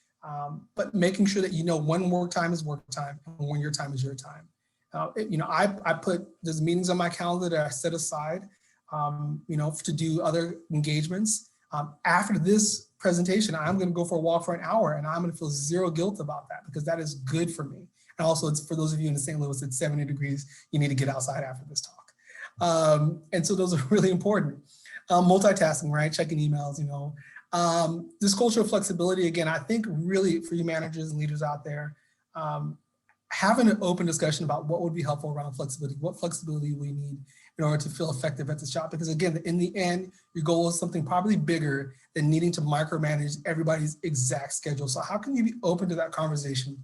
but making sure that you know when work time is work time and when your time is your time. I put, there's meetings on my calendar that I set aside, to do other engagements. After this presentation, I'm going to go for a walk for an hour and I'm going to feel zero guilt about that because that is good for me. And also, it's for those of you in St. Louis, it's 70 degrees. You need to get outside after this talk. And so those are really important. Multitasking, right? Checking emails, this culture of flexibility, again, I think really for you managers and leaders out there, having an open discussion about what would be helpful around flexibility, what flexibility we need in order to feel effective at this job. Because again, in the end, your goal is something probably bigger than needing to micromanage everybody's exact schedule. So how can you be open to that conversation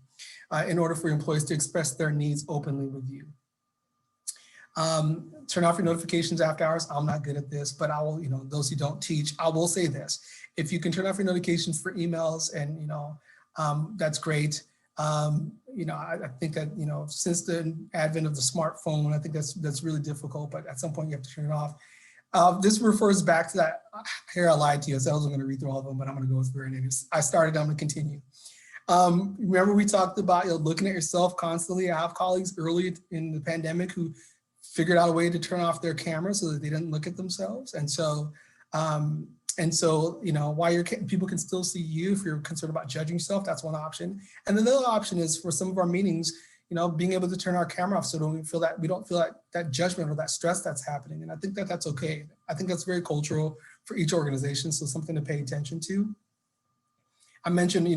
in order for employees to express their needs openly with you? Turn off your notifications after hours. I'm not good at this, but I will, those who don't teach, I will say this. If you can turn off your notifications for emails and, that's great. I think that, since the advent of the smartphone, I think that's really difficult, but at some point you have to turn it off. This refers back to that, here I lied to you, I said I wasn't going to read through all of them, but I'm going to go through it. I started, I'm going to continue. Remember we talked about looking at yourself constantly. I have colleagues early in the pandemic who figured out a way to turn off their camera so that they didn't look at themselves. And so, while people can still see you, if you're concerned about judging yourself, that's one option. And then the other option is for some of our meetings, being able to turn our camera off so we don't feel that judgment or that stress that's happening. And I think that that's okay. I think that's very cultural for each organization. So something to pay attention to. I mentioned,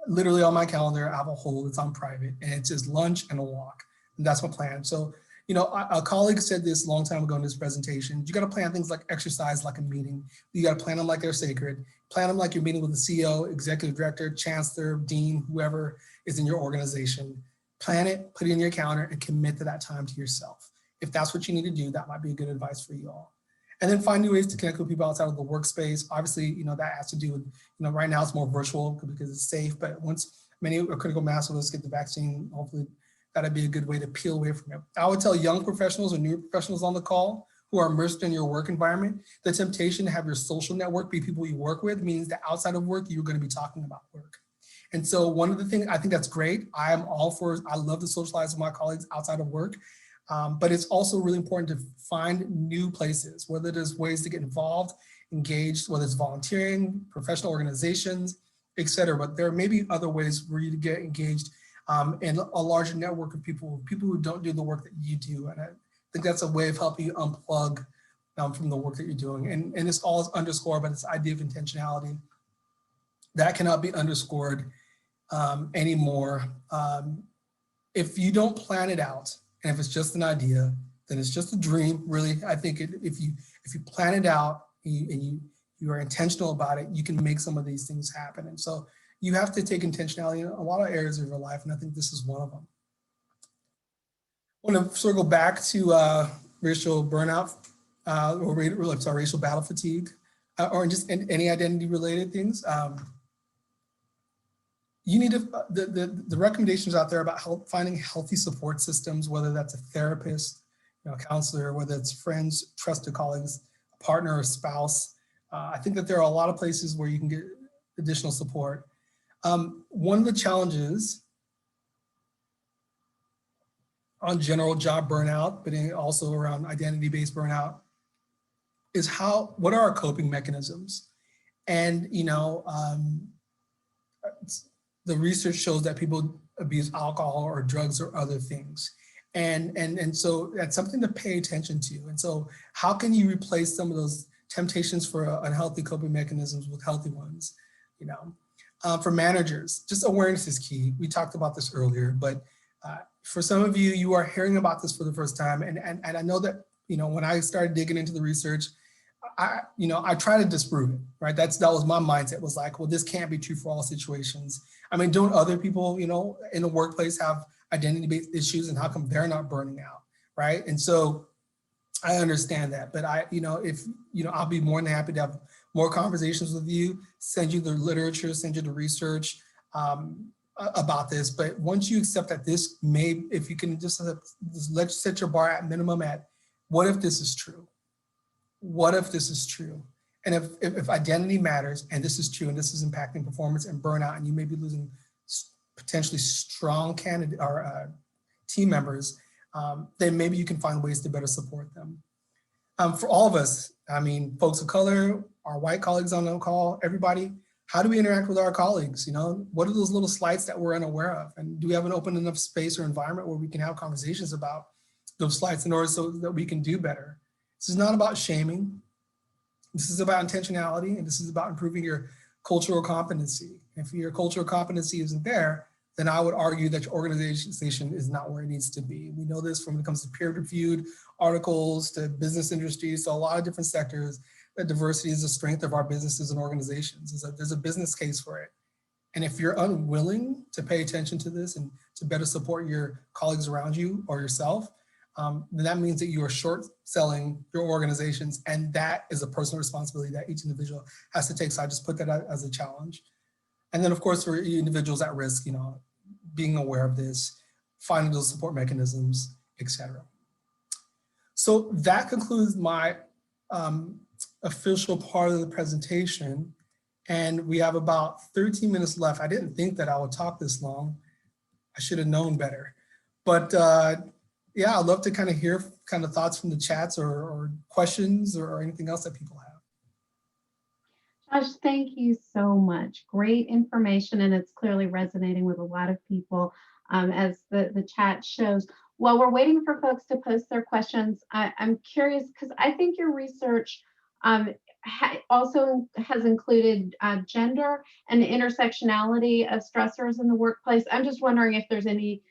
literally on my calendar, I have a hole that's on private and it's just lunch and a walk. And that's my plan. So, a colleague said this a long time ago in this presentation, you got to plan things like exercise, like a meeting. You got to plan them like they're sacred. Plan them like you're meeting with the CEO, executive director, chancellor, dean, whoever is in your organization. Plan it, put it in your calendar, and commit to that time to yourself. If that's what you need to do, that might be a good advice for you all. And then find new ways to connect with people outside of the workspace. Obviously, that has to do with, right now it's more virtual because it's safe, but once many critical mass of us get the vaccine, hopefully that'd be a good way to peel away from it. I would tell young professionals or new professionals on the call who are immersed in your work environment, the temptation to have your social network be people you work with means that outside of work, you're going to be talking about work. And so one of the things, I think that's great. I love to socialize with my colleagues outside of work, but it's also really important to find new places, whether there's ways to get involved, engaged, whether it's volunteering, professional organizations, et cetera. But there may be other ways for you to get engaged and a larger network of people who don't do the work that you do. And I think that's a way of helping you unplug from the work that you're doing. And it's all underscored by this idea of intentionality. That cannot be underscored anymore. If you don't plan it out, and if it's just an idea, then it's just a dream, really. I think if you plan it out and you are intentional about it, you can make some of these things happen. And so you have to take intentionality in a lot of areas of your life, and I think this is one of them. I want to circle back to racial burnout, racial battle fatigue, or just any identity-related things. You need to, the recommendations out there about finding healthy support systems, whether that's a therapist, a counselor, whether it's friends, trusted colleagues, a partner, or spouse. I think that there are a lot of places where you can get additional support. One of the challenges on general job burnout, but also around identity-based burnout, is what are our coping mechanisms? And the research shows that people abuse alcohol or drugs or other things. And so that's something to pay attention to. And so how can you replace some of those temptations for unhealthy coping mechanisms with healthy ones? For managers, just awareness is key. We talked about this earlier, but for some of you, you are hearing about this for the first time. And I know that, when I started digging into the research, I try to disprove it, right? That was my mindset, was like, well, this can't be true for all situations. I mean, don't other people, in the workplace have identity-based issues, and how come they're not burning out, right? And so I understand that, but I'll be more than happy to have more conversations with you, send you the literature, send you the research about this. But once you accept that this may, if you can just let's set your bar at minimum at, what if this is true? What if this is true? And if identity matters and this is true and this is impacting performance and burnout, and you may be losing potentially strong candidate or team members, then maybe you can find ways to better support them. For all of us, I mean, folks of color, our white colleagues on the call, everybody, how do we interact with our colleagues? What are those little slights that we're unaware of? And do we have an open enough space or environment where we can have conversations about those slights in order so that we can do better? This is not about shaming. This is about intentionality, and this is about improving your cultural competency. If your cultural competency isn't there, then I would argue that your organization is not where it needs to be. We know this from when it comes to peer-reviewed articles, to business industries, to a lot of different sectors, that diversity is a strength of our businesses and organizations. There's a business case for it. And if you're unwilling to pay attention to this and to better support your colleagues around you or yourself, then that means that you are short selling your organizations, and that is a personal responsibility that each individual has to take. So I just put that out as a challenge. And then of course, for individuals at risk, being aware of this, finding those support mechanisms, etc. So that concludes my official part of the presentation. And we have about 13 minutes left. I didn't think that I would talk this long. I should have known better. But yeah, I'd love to kind of hear thoughts from the chats or questions or anything else that people have. Josh, thank you so much. Great information, and it's clearly resonating with a lot of people, as the chat shows. While we're waiting for folks to post their questions, I'm curious, because I think your research also has included gender and the intersectionality of stressors in the workplace. I'm just wondering if there's any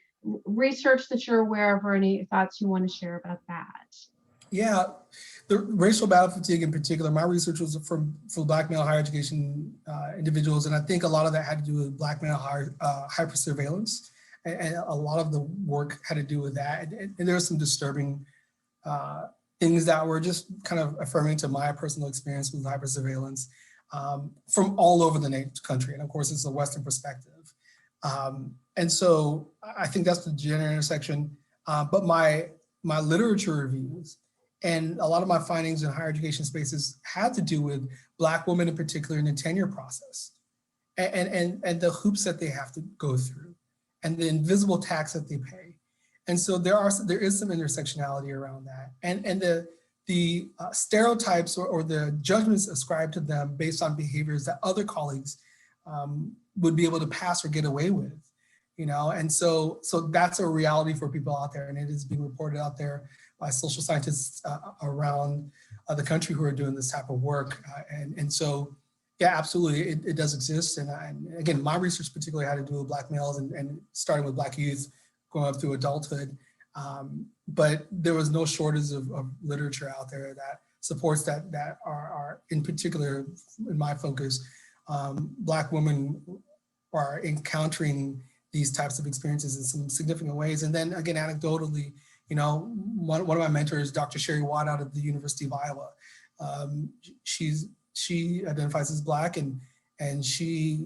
research that you're aware of or any thoughts you want to share about that. Yeah, the racial battle fatigue in particular, my research was for Black male higher education individuals, and I think a lot of that had to do with Black male hypersurveillance, and a lot of the work had to do with that. And there were some disturbing things that were just kind of affirming to my personal experience with hypersurveillance from all over the country. And of course, it's a Western perspective. And so I think that's the gender intersection. But my literature reviews and a lot of my findings in higher education spaces had to do with Black women in particular in the tenure process and the hoops that they have to go through and the invisible tax that they pay. And so there is some intersectionality around that. And the stereotypes or the judgments ascribed to them based on behaviors that other colleagues would be able to pass or get away with, and so that's a reality for people out there, and it is being reported out there by social scientists around the country who are doing this type of work. And so, yeah, absolutely, it does exist. And again, my research particularly had to do with Black males and starting with Black youth, going up through adulthood. But there was no shortage of literature out there that supports that are in particular, in my focus, Black women are encountering these types of experiences in some significant ways. And then again, anecdotally, one of my mentors, Dr. Sherry Watt out of the University of Iowa, she identifies as Black, and she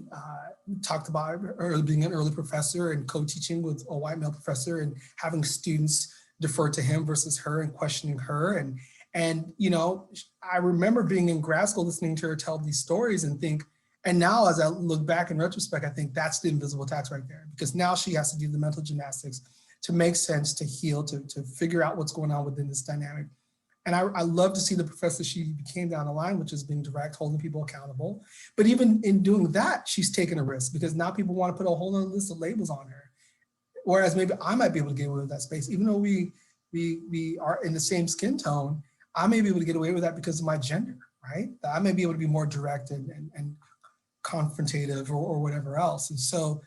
talked about being an early professor and co-teaching with a white male professor and having students defer to him versus her and questioning her. And I remember being in grad school listening to her tell these stories and now as I look back in retrospect, I think that's the invisible tax right there, because now she has to do the mental gymnastics to make sense, to heal, to figure out what's going on within this dynamic. And I love to see the professor she became down the line, which is being direct, holding people accountable. But even in doing that, she's taking a risk, because now people want to put a whole other list of labels on her. Whereas maybe I might be able to get away with that space, even though we are in the same skin tone, I may be able to get away with that because of my gender, right? I may be able to be more direct and confrontative or whatever else. And so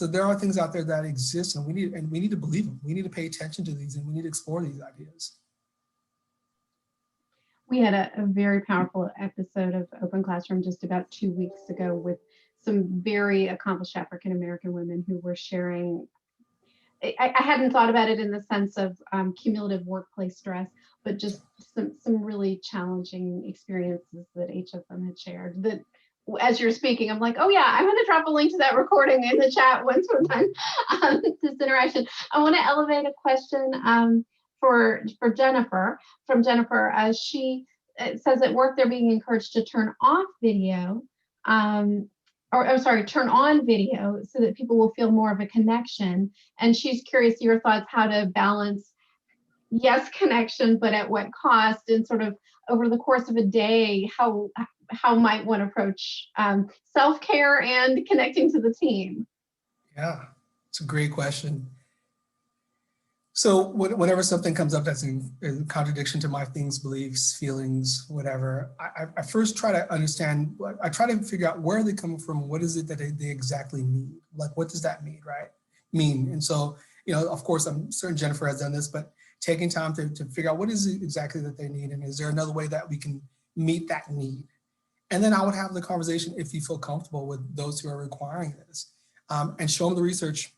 there are things out there that exist, and we need to believe them. We need to pay attention to these, and we need to explore these ideas. We had a very powerful episode of Open Classroom just about 2 weeks ago with some very accomplished African-American women who were sharing. I hadn't thought about it in the sense of cumulative workplace stress, but just some really challenging experiences that each of them had shared. That as you're speaking, I'm like, oh yeah, I'm going to drop a link to that recording in the chat once we're done this interaction. I want to elevate a question for Jennifer, from Jennifer, as she says at work they're being encouraged to turn off video, turn on video so that people will feel more of a connection. And she's curious your thoughts how to balance, yes, connection, but at what cost, and sort of over the course of a day, how might one approach self-care and connecting to the team? Yeah, it's a great question. So whenever something comes up that's in contradiction to my things, beliefs, feelings, whatever, I first try to understand, I try to figure out where are they coming from, what is it that they exactly need? Like, what does that mean, right? And so, of course, I'm certain Jennifer has done this, but taking time to figure out what is it exactly that they need, and is there another way that we can meet that need? And then I would have the conversation, if you feel comfortable, with those who are requiring this, and show them the research.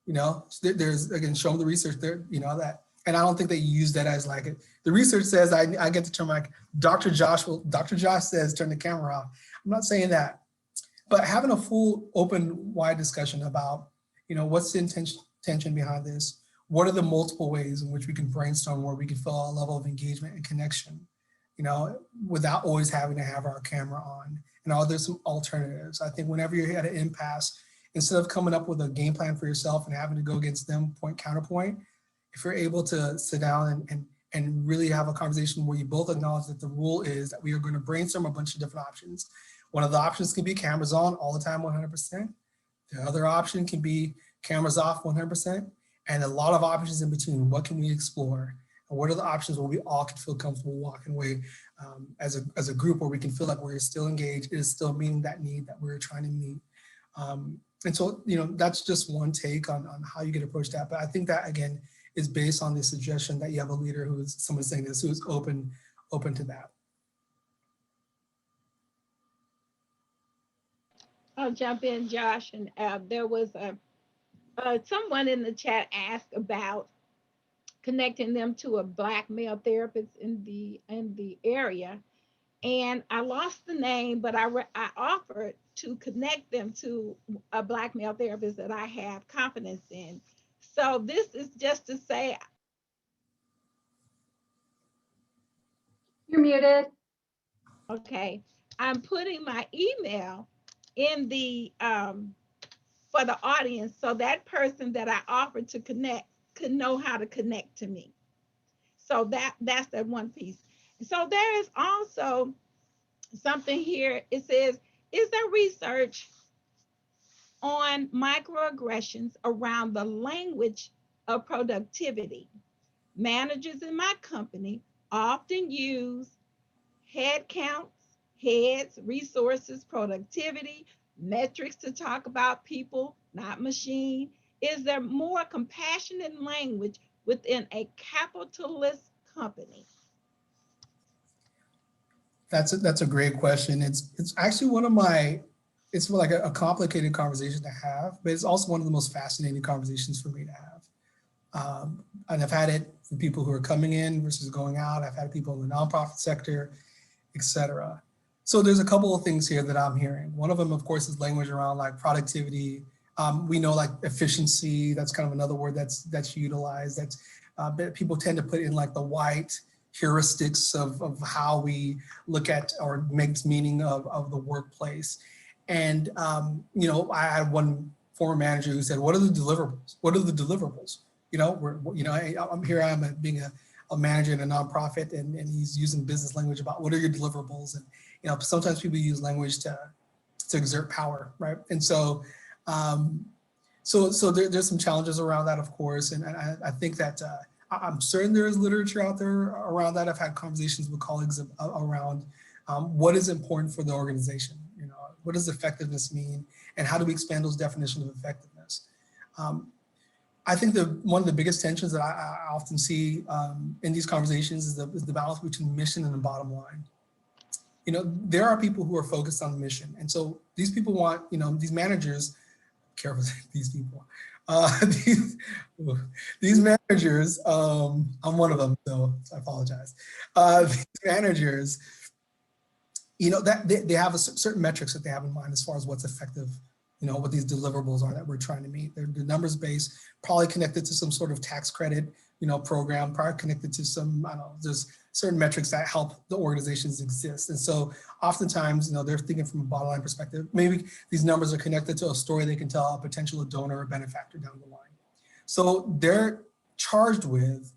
There's, again, show them the research there, that, and I don't think they use that as like, the research says, I get the term like, Dr. Josh says, turn the camera off. I'm not saying that, but having a full, open, wide discussion about, what's the intention behind this? What are the multiple ways in which we can brainstorm where we can feel a level of engagement and connection, without always having to have our camera on? And are there some alternatives? I think whenever you're at an impasse, instead of coming up with a game plan for yourself and having to go against them, point counterpoint, if you're able to sit down and really have a conversation where you both acknowledge that the rule is that we are going to brainstorm a bunch of different options. One of the options can be cameras on all the time, 100%. The other option can be cameras off 100%. And a lot of options in between. What can we explore? And what are the options where we all can feel comfortable walking away as a group, where we can feel like we're still engaged, it is still meeting that need that we're trying to meet. And so, that's just one take on how you can approach that. But I think that, again, is based on the suggestion that you have a leader who is, someone saying this, who is open to that. I'll jump in, Josh. And there was someone in the chat asked about connecting them to a Black male therapist in the area. And I lost the name, but I offered to connect them to a Black male therapist that I have confidence in. So this is just to say. You're muted. Okay, I'm putting my email in the for the audience, so that person that I offered to connect could know how to connect to me. So that's that one piece. So there is also something here. It says, is there research on microaggressions around the language of productivity? Managers in my company often use head counts, heads, resources, productivity, metrics to talk about people, not machine. Is there more compassionate language within a capitalist company? That's a great question. It's actually one of my, it's like a complicated conversation to have, but it's also one of the most fascinating conversations for me to have. And I've had it for people who are coming in versus going out. I've had people in the nonprofit sector, et cetera. So there's a couple of things here that I'm hearing. One of them, of course, is language around like productivity. We know like efficiency, that's kind of another word that's utilized. That's people tend to put in like the white heuristics of how we look at or makes meaning of the workplace. And, I had one former manager who said, what are the deliverables? What are the deliverables? I'm here, I'm being a manager in a nonprofit, and he's using business language about what are your deliverables? And, sometimes people use language to exert power, right? And so, there's some challenges around that, of course. And I think that I'm certain there is literature out there around that. I've had conversations with colleagues around what is important for the organization. What does effectiveness mean, and how do we expand those definitions of effectiveness? I think one of the biggest tensions that I often see in these conversations is the balance between mission and the bottom line. There are people who are focused on the mission, and so these people want, these managers, careful, these people, These managers, I'm one of them, so I apologize. These managers, that they have certain metrics that they have in mind as far as what's effective, what these deliverables are that we're trying to meet. They're numbers based, probably connected to some sort of tax credit, program, probably connected to some, I don't know, there's certain metrics that help the organizations exist. And so oftentimes, they're thinking from a bottom line perspective. Maybe these numbers are connected to a story they can tell a potential donor or benefactor down the line. So they're charged with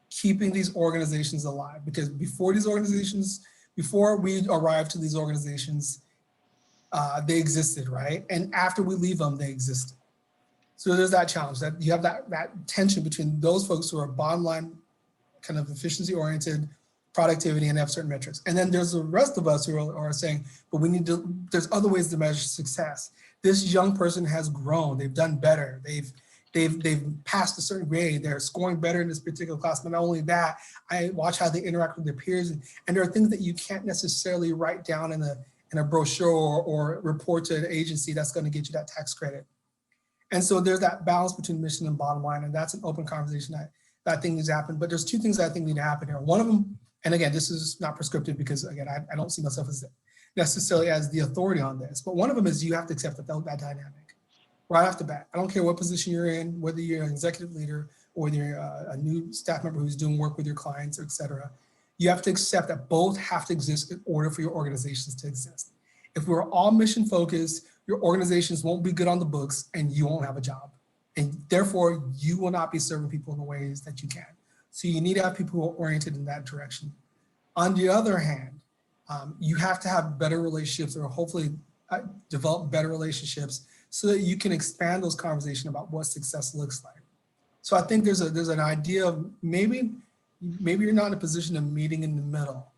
keeping these organizations alive, because before we arrived to these organizations, they existed, right? And after we leave them, they existed. So there's that challenge, that you have that tension between those folks who are bottom line, kind of efficiency oriented, productivity, and have certain metrics. And then there's the rest of us who are saying, but there's other ways to measure success. This young person has grown, they've done better, they've passed a certain grade, they're scoring better in this particular class. But not only that, I watch how they interact with their peers. And there are things that you can't necessarily write down in a brochure or report to an agency that's going to get you that tax credit. And so there's that balance between mission and bottom line. And that's an open conversation that I think needs to happen. But there's two things that I think need to happen here. One of them, and again, this is not prescriptive, because again, I don't see myself as necessarily as the authority on this, but one of them is you have to accept that dynamic right off the bat. I don't care what position you're in, whether you're an executive leader or whether you're a new staff member who's doing work with your clients, et cetera. You have to accept that both have to exist in order for your organizations to exist. If we're all mission focused, your organizations won't be good on the books and you won't have a job. And therefore, you will not be serving people in the ways that you can. So you need to have people who are oriented in that direction. On the other hand, you have to have better relationships, or hopefully develop better relationships, so that you can expand those conversations about what success looks like. So I think there's an idea of maybe you're not in a position of meeting in the middle,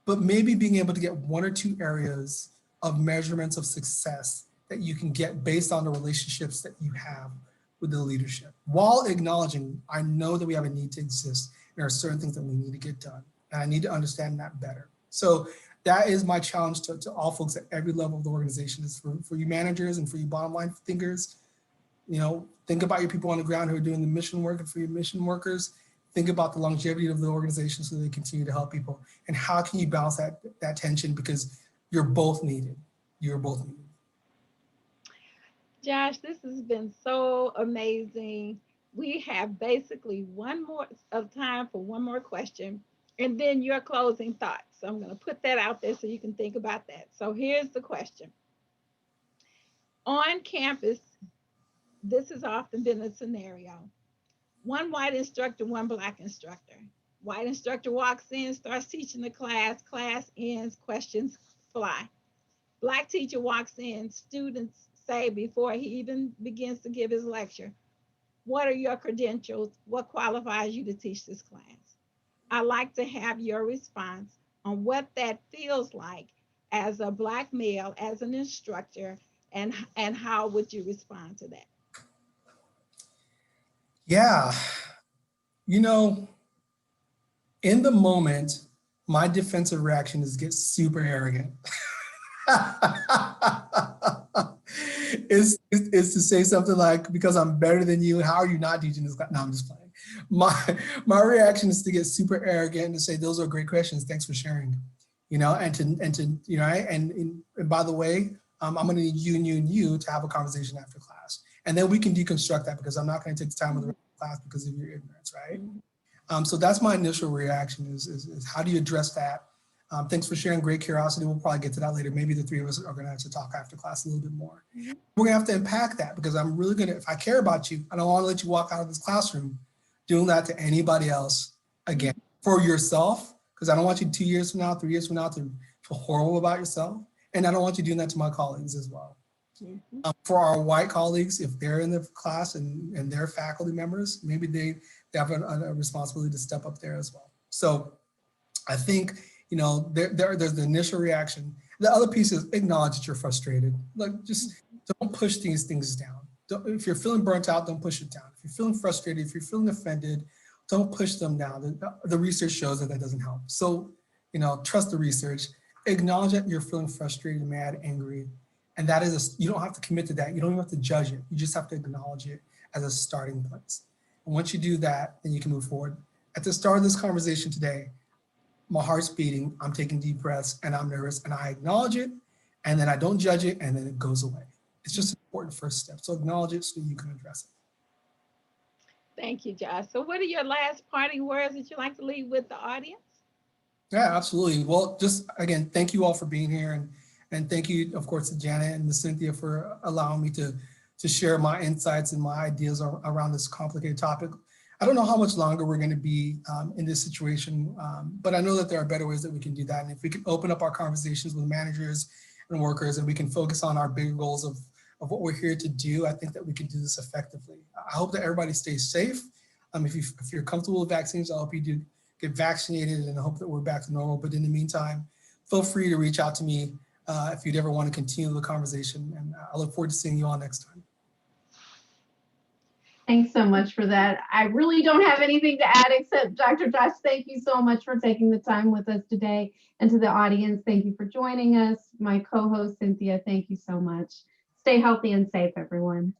but maybe being able to get one or two areas of measurements of success that you can get based on the relationships that you have with the leadership, while acknowledging, I know that we have a need to exist. There are certain things that we need to get done, and I need to understand that better. So that is my challenge to all folks at every level of the organization, is for you managers and for you bottom line thinkers. Think about your people on the ground who are doing the mission work, and for your mission workers, think about the longevity of the organization so they continue to help people. And how can you balance that tension, because you're both needed. You're both needed. Josh, this has been so amazing. We have basically one more of time for one more question, and then your closing thoughts. So I'm going to put that out there so you can think about that. So here's the question. On campus, this has often been a scenario. One white instructor, one black instructor. White instructor walks in, starts teaching the class ends, questions fly. Black teacher walks in, students say before he even begins to give his lecture, what are your credentials? What qualifies you to teach this class? I'd like to have your response on what that feels like as a black male, as an instructor, and how would you respond to that? Yeah, in the moment, my defensive reaction is get super arrogant. is to say something like, because I'm better than you, how are you not teaching this class? No, I'm just playing. My reaction is to get super arrogant and to say, those are great questions, thanks for sharing. And by the way, I'm going to need you to have a conversation after class, and then we can deconstruct that, because I'm not going to take the time with the rest of the class because of your ignorance, right? So that's my initial reaction is how do you address that? Thanks for sharing, great curiosity. We'll probably get to that later. Maybe the three of us are going to have to talk after class a little bit more. We're going to have to unpack that, because I'm really going to, if I care about you, I don't want to let you walk out of this classroom doing that to anybody else again. For yourself, because I don't want you 2 years from now, 3 years from now to feel horrible about yourself. And I don't want you doing that to my colleagues as well. For our white colleagues, if they're in the class and they're faculty members, maybe they have a responsibility to step up there as well. So I think, there's the initial reaction. The other piece is acknowledge that you're frustrated. Like, just don't push these things down. If you're feeling burnt out, don't push it down. If you're feeling frustrated, if you're feeling offended, don't push them down. The research shows that doesn't help. So, trust the research. Acknowledge that you're feeling frustrated, mad, angry. And you don't have to commit to that. You don't even have to judge it. You just have to acknowledge it as a starting place. And once you do that, then you can move forward. At the start of this conversation today, my heart's beating, I'm taking deep breaths, and I'm nervous, and I acknowledge it, and then I don't judge it, and then it goes away. It's just an important first step. So acknowledge it so you can address it. Thank you, Josh. So what are your last parting words that you'd like to leave with the audience? Yeah, absolutely. Well, just again, thank you all for being here, and thank you, of course, to Janet and to Cynthia for allowing me to share my insights and my ideas around this complicated topic. I don't know how much longer we're going to be in this situation, but I know that there are better ways that we can do that. And if we can open up our conversations with managers and workers, and we can focus on our bigger goals of what we're here to do, I think that we can do this effectively. I hope that everybody stays safe. If you're comfortable with vaccines, I hope you do get vaccinated, and I hope that we're back to normal. But in the meantime, feel free to reach out to me if you'd ever want to continue the conversation. And I look forward to seeing you all next time. Thanks so much for that. I really don't have anything to add except Dr. Josh, thank you so much for taking the time with us today. And to the audience, thank you for joining us. My co-host, Cynthia, thank you so much. Stay healthy and safe, everyone.